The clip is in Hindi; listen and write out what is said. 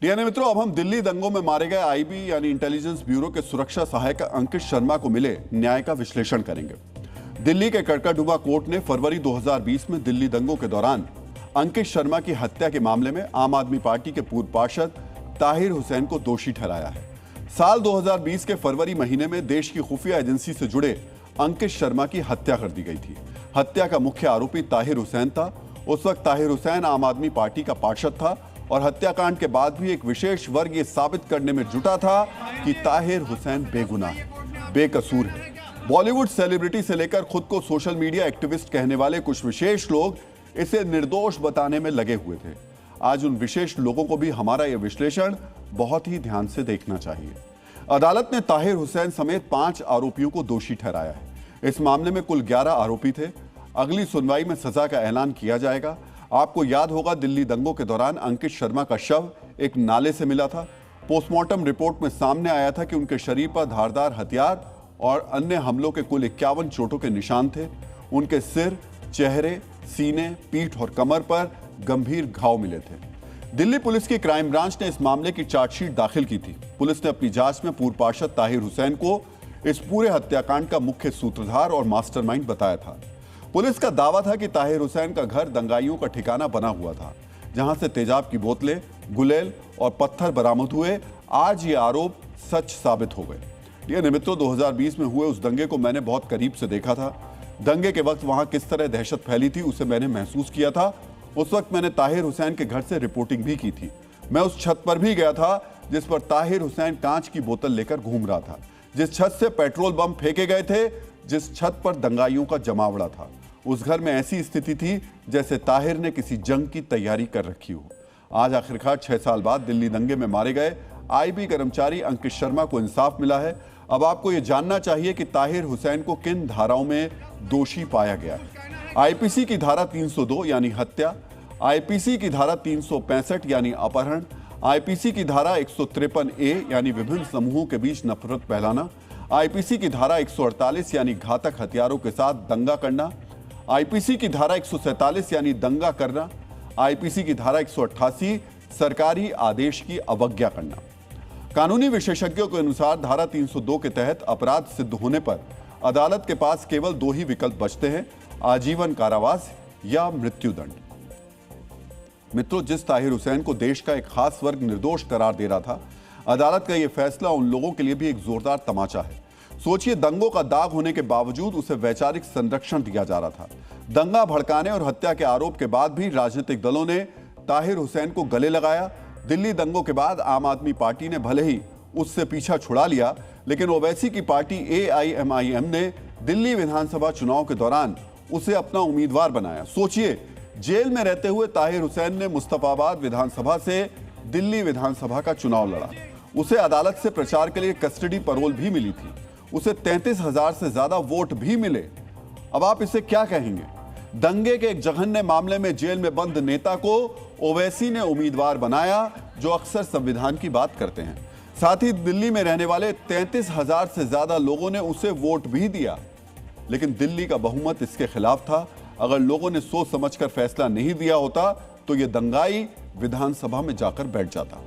डीएनए मित्रों, अब हम दिल्ली दंगों में मारे गए आईबी यानी इंटेलिजेंस ब्यूरो के सुरक्षा सहायक अंकित शर्मा को मिले न्याय का विश्लेषण करेंगे। दिल्ली के कड़कड़डुबा कोर्ट ने फरवरी 2020 में दिल्ली दंगों के दौरान अंकित शर्मा की हत्या के मामले में आम आदमी पार्टी के पूर्व पार्षद ताहिर हुसैन को दोषी ठहराया है। साल 2020 के फरवरी महीने में देश की खुफिया एजेंसी से जुड़े अंकित शर्मा की हत्या कर दी गई थी। हत्या का मुख्य आरोपी ताहिर हुसैन था। उस वक्त ताहिर हुसैन आम आदमी पार्टी का पार्षद था और हत्याकांड के बाद भी एक विशेष वर्ग ये साबित करने में जुटा था कि ताहिर हुसैन बेगुनाह है, बेकसूर है। बॉलीवुड सेलिब्रिटी से लेकर खुद को सोशल मीडिया एक्टिविस्ट कहने वाले कुछ विशेष लोग इसे निर्दोष बताने में लगे हुए थे। आज उन विशेष लोगों को भी हमारा यह विश्लेषण बहुत ही ध्यान से देखना चाहिए। अदालत ने ताहिर हुसैन समेत 5 आरोपियों को दोषी ठहराया है। इस मामले में कुल 11 आरोपी थे। अगली सुनवाई में सजा का ऐलान किया जाएगा। आपको याद होगा, दिल्ली दंगों के दौरान अंकित शर्मा का शव एक नाले से मिला था। पोस्टमार्टम रिपोर्ट में सामने आया था कि उनके शरीर पर धारदार हथियार और अन्य हमलों के कुल 51 चोटों के निशान थे। उनके सिर, चेहरे, सीने, पीठ और कमर पर गंभीर घाव मिले थे। दिल्ली पुलिस की क्राइम ब्रांच ने इस मामले की चार्जशीट दाखिल की थी। पुलिस ने अपनी जांच में पूर्व पार्षद ताहिर हुसैन को इस पूरे हत्याकांड का मुख्य सूत्रधार और मास्टरमाइंड बताया था। पुलिस का दावा था कि ताहिर हुसैन का घर दंगाइयों का ठिकाना बना हुआ था, जहां से तेजाब की बोतलें, गुलेल और पत्थर बरामद हुए। आज ये आरोप सच साबित हो गए। डीएनए मित्रों, 2020 में हुए उस दंगे को मैंने बहुत करीब से देखा था। दंगे के वक्त वहां किस तरह दहशत फैली थी उसे मैंने महसूस किया था। उस वक्त मैंने ताहिर हुसैन के घर से रिपोर्टिंग भी की थी। मैं उस छत पर भी गया था जिस पर ताहिर हुसैन कांच की बोतल लेकर घूम रहा था, जिस छत से पेट्रोल बम फेंके गए थे, जिस छत पर दंगाइयों का जमावड़ा था। उस घर में ऐसी स्थिति थी जैसे ताहिर ने किसी जंग की तैयारी कर रखी हो। आज आखिरकार 6 साल बाद दिल्ली दंगे में मारे गए आईबी कर्मचारी अंकित शर्मा को इंसाफ मिला है। अब आपको यह जानना चाहिए कि ताहिर हुसैन को किन धाराओं में दोषी पाया गया है। आईपीसी की धारा 302 यानी हत्या, आईपीसी की धारा 365 यानी अपहरण, आईपीसी की धारा 153A यानी विभिन्न समूहों के बीच नफरत फैलाना, आईपीसी की धारा 148 यानी घातक हथियारों के साथ दंगा करना, आईपीसी की धारा 147 यानी दंगा करना, आईपीसी की धारा 188 सरकारी आदेश की अवज्ञा करना। कानूनी विशेषज्ञों के अनुसार धारा 302 के तहत अपराध सिद्ध होने पर अदालत के पास केवल 2 ही विकल्प बचते हैं, आजीवन कारावास या मृत्युदंड। मित्रों, जिस ताहिर हुसैन को देश का एक खास वर्ग निर्दोष करार दे रहा था, अदालत का यह फैसला उन लोगों के लिए भी एक जोरदार तमाचा है। सोचिए, दंगों का दाग होने के बावजूद उसे वैचारिक संरक्षण दिया जा रहा था। दंगा भड़काने और हत्या के आरोप के बाद भी राजनीतिक दलों ने ताहिर हुसैन को गले लगाया। दिल्ली दंगों के बाद आम आदमी पार्टी ने भले ही उससे पीछा छुड़ा लिया, लेकिन ओवैसी की पार्टी AIMIM ने दिल्ली विधानसभा चुनाव के दौरान उसे अपना उम्मीदवार बनाया। सोचिए, जेल में रहते हुए ताहिर हुसैन ने मुस्तफाबाद विधानसभा से दिल्ली विधानसभा का चुनाव लड़ा। उसे अदालत से प्रचार के लिए कस्टडी पैरोल भी मिली थी। उसे 33,000 से ज्यादा वोट भी मिले। अब आप इसे क्या कहेंगे? दंगे के एक जघन्य मामले में जेल में बंद नेता को ओवैसी ने उम्मीदवार बनाया, जो अक्सर संविधान की बात करते हैं। साथ ही दिल्ली में रहने वाले 33,000 से ज्यादा लोगों ने उसे वोट भी दिया, लेकिन दिल्ली का बहुमत इसके खिलाफ था। अगर लोगों ने सोच समझकर फैसला नहीं दिया होता तो यह दंगाई विधानसभा में जाकर बैठ जाता।